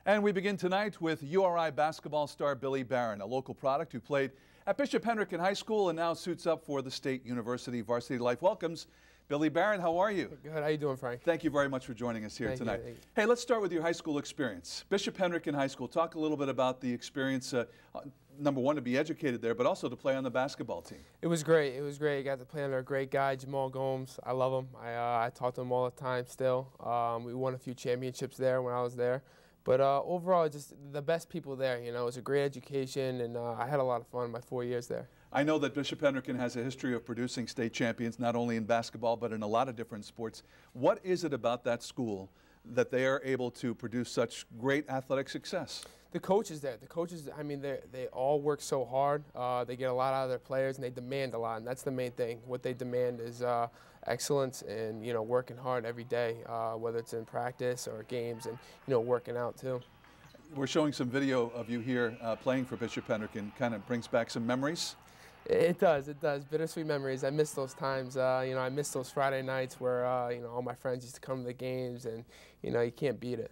And we begin tonight with URI basketball star Billy Barron, a local product who played at Bishop Hendricken High School and now suits up for the State University Varsity Life. Welcomes Billy Barron. How are you? Good. How you doing, Frank? Thank you very much for joining us here Thank tonight. you. Hey, let's start with your high school experience. Bishop Hendricken High School. Talk a little bit about the experience. Number one, to be educated there, but also to play on the basketball team. It was great. It was great. I got to play under a great guy, Jamal Gomes. I love him. I talk to him all the time still. We won a few championships there when I was there. But overall, just the best people there. You know, it was a great education, and I had a lot of fun in my 4 years there. I know that Bishop Hendricken has a history of producing state champions, not only in basketball, but in a lot of different sports. What is it about that school that they are able to produce such great athletic success? The coaches there, I mean, they all work so hard. They get a lot out of their players, and they demand a lot, and that's the main thing. What they demand is excellence and, you know, working hard every day, whether it's in practice or games and, you know, working out too. We're showing some video of you here playing for Bishop Hendricken. Kind of brings back some memories. It does. Bittersweet memories. I miss those times. You know, I miss those Friday nights where, you know, all my friends used to come to the games, and, you know, you can't beat it.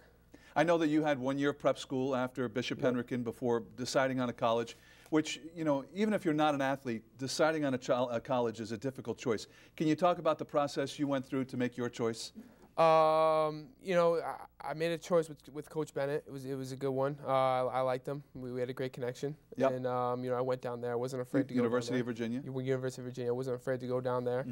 I know that you had 1 year of prep school after Bishop Hendricken before deciding on a college, which, you know, even if you're not an athlete, deciding on a college is a difficult choice. Can you talk about the process you went through to make your choice? You know, I made a choice with Coach Bennett. It was a good one. I liked him. We had a great connection. Yep. And you know, I went down there. I wasn't afraid to go. University of Virginia. University of Virginia. I wasn't afraid to go down there.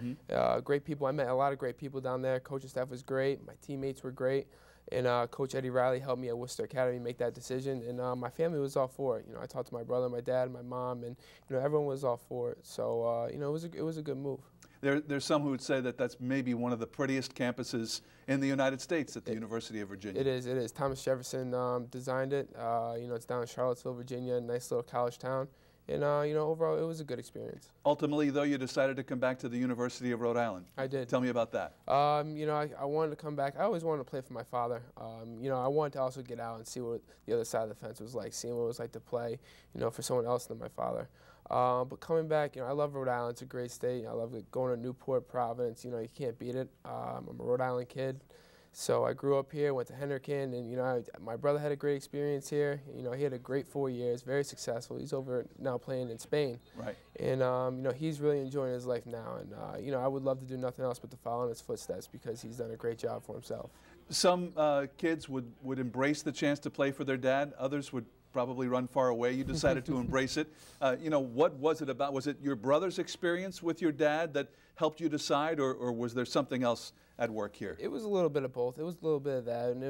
Great people. I met a lot of great people down there. Coaching staff was great. My teammates were great. And Coach Eddie Riley helped me at Worcester Academy make that decision. And my family was all for it. You know, I talked to my brother, my dad, my mom, and, you know, everyone was all for it. So you know, it was a good move. There's some who would say that that's maybe one of the prettiest campuses in the United States at the University of Virginia. It is. Thomas Jefferson designed it. You know, it's down in Charlottesville, Virginia, a nice little college town. And, you know, overall, it was a good experience. Ultimately, though, you decided to come back to the University of Rhode Island. I did. Tell me about that. You know, I wanted to come back. I always wanted to play for my father. You know, I wanted to also get out and see what the other side of the fence was like, seeing what it was like to play, you know, for someone else than my father. But coming back, you know, I love Rhode Island. It's a great state. I love going to Newport, Providence. You know, you can't beat it. I'm a Rhode Island kid. So I grew up here, went to Hendricken, and, you know, my brother had a great experience here. You know, he had a great 4 years, very successful. He's over now playing in Spain. Right. And, you know, he's really enjoying his life now. And, you know, I would love to do nothing else but to follow in his footsteps because he's done a great job for himself. Some kids would embrace the chance to play for their dad. Others would probably run far away. You decided to embrace it. You know, what was it about? Was it your brother's experience with your dad that helped you decide, or was there something else at work here? It was a little bit of both. It was a little bit of that. And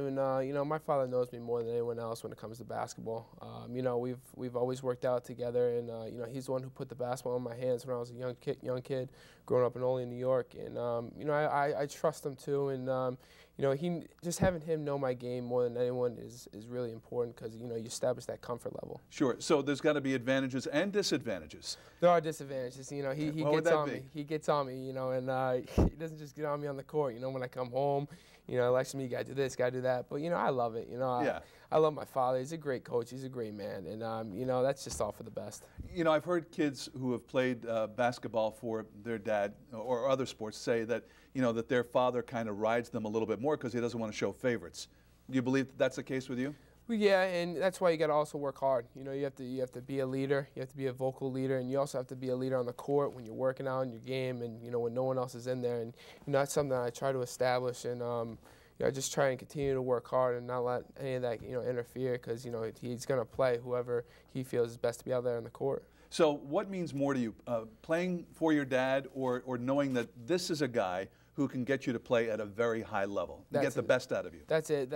you know, my father knows me more than anyone else when it comes to basketball. You know, we've always worked out together, and you know, he's the one who put the basketball in my hands when I was a young kid growing up in Olean, New York. And you know, I trust him too. And you know, just having him know my game more than anyone is really important because, you know, you establish that comfort level. Sure. So there's got to be advantages and disadvantages. There are disadvantages. You know, he gets on me. He gets on me. You know, and he doesn't just get on me on the court. You know, when I come home, you know, lecture me, you gotta do this, gotta do that. But, you know, I love it. You know, I love my father. He's a great coach. He's a great man. And, you know, that's just all for the best. You know, I've heard kids who have played basketball for their dad or other sports say that, you know, that their father kind of rides them a little bit more because he doesn't want to show favorites. Do you believe that that's the case with you? Well, yeah, and that's why you got to also work hard. You know, you have to be a leader. You have to be a vocal leader, and you also have to be a leader on the court when you're working out in your game, and, you know, when no one else is in there. And, you know, that's something that I try to establish, and you know, I just try and continue to work hard and not let any of that, you know, interfere because, you know, he's going to play whoever he feels is best to be out there on the court. So what means more to you, playing for your dad or knowing that this is a guy who can get you to play at a very high level, get the best out of you? That's it.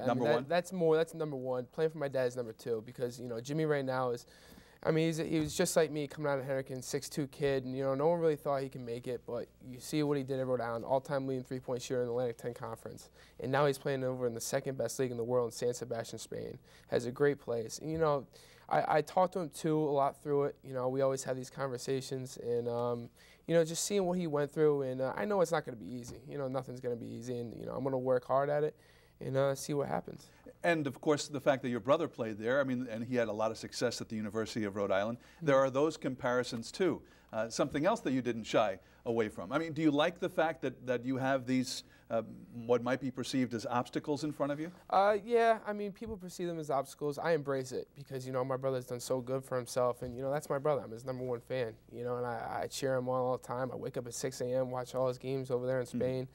Number one? That's number one. Playing for my dad is number two because, you know, Jimmy right now is, I mean, he was just like me coming out of Hendricken, 6'2" kid, and, you know, no one really thought he could make it, but you see what he did at Rhode Island, all-time leading three-point shooter in the Atlantic 10 Conference, and now he's playing over in the second-best league in the world in San Sebastian, Spain. Has a great place. And, you know, I talked to him, too, a lot through it. You know, we always have these conversations, and, you know, just seeing what he went through, and I know it's not going to be easy. You know, nothing's going to be easy, and, you know, I'm going to work hard at it. and see what happens. And of course, the fact that your brother played there, I mean, and he had a lot of success at the University of Rhode Island, there are those comparisons too. Something else that you didn't shy away from. I mean, do you like the fact that you have these, what might be perceived as obstacles in front of you? Yeah, I mean, people perceive them as obstacles. I embrace it because, you know, my brother's done so good for himself, and, you know, that's my brother. I'm his #1 fan, you know, and I cheer him on all the time. I wake up at 6 a.m., watch all his games over there in Spain.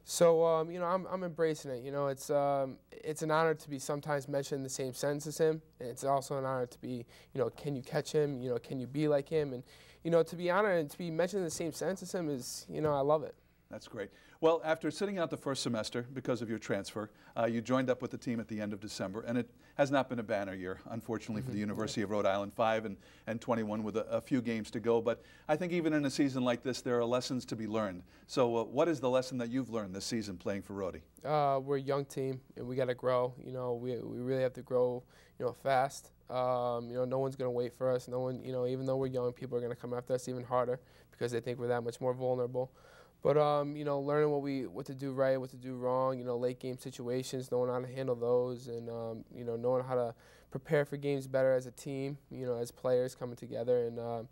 So, you know, I'm embracing it. You know, it's an honor to be sometimes mentioned in the same sentence as him, and it's also an honor to be, you know, can you catch him? You know, can you be like him? And, you know, to be honored and to be mentioned in the same sentence as him is, you know, I love it. That's great. Well, after sitting out the first semester because of your transfer, you joined up with the team at the end of December, and it has not been a banner year, unfortunately, for the University of Rhode Island, 5-21 with a few games to go. But I think even in a season like this, there are lessons to be learned. So what is the lesson that you've learned this season playing for Rhodey? We're a young team, and we got to grow. You know, we really have to grow, you know, fast. You know, no one's going to wait for us. No one, you know, even though we're young, people are going to come after us even harder because they think we're that much more vulnerable. But, you know, learning what to do right, what to do wrong, you know, late game situations, knowing how to handle those, and, you know, knowing how to prepare for games better as a team, you know, as players coming together. And,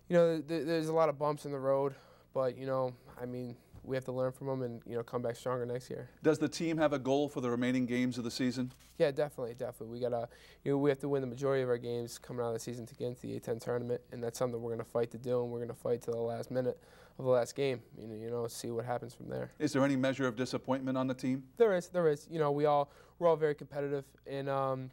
you know, there's a lot of bumps in the road, but, you know, I mean, we have to learn from them and, you know, come back stronger next year. Does the team have a goal for the remaining games of the season? Yeah, definitely. We gotta, you know, we have to win the majority of our games coming out of the season to get into the A10 tournament, and that's something we're gonna fight to do, and we're gonna fight to the last minute of the last game. You know, see what happens from there. Is there any measure of disappointment on the team? There is. You know, we're all very competitive, and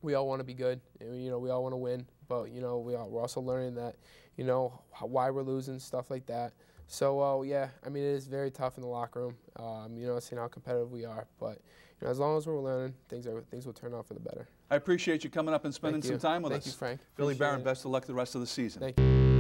we all want to be good. And, you know, we all want to win, but you know, we're also learning that, you know, why we're losing, stuff like that. So, yeah, I mean, it is very tough in the locker room, you know, seeing how competitive we are. But, you know, as long as we're learning, things will turn out for the better. I appreciate you coming up and spending some time with us. Thank you, Frank. Billy Barron, best of luck the rest of the season. Thank you.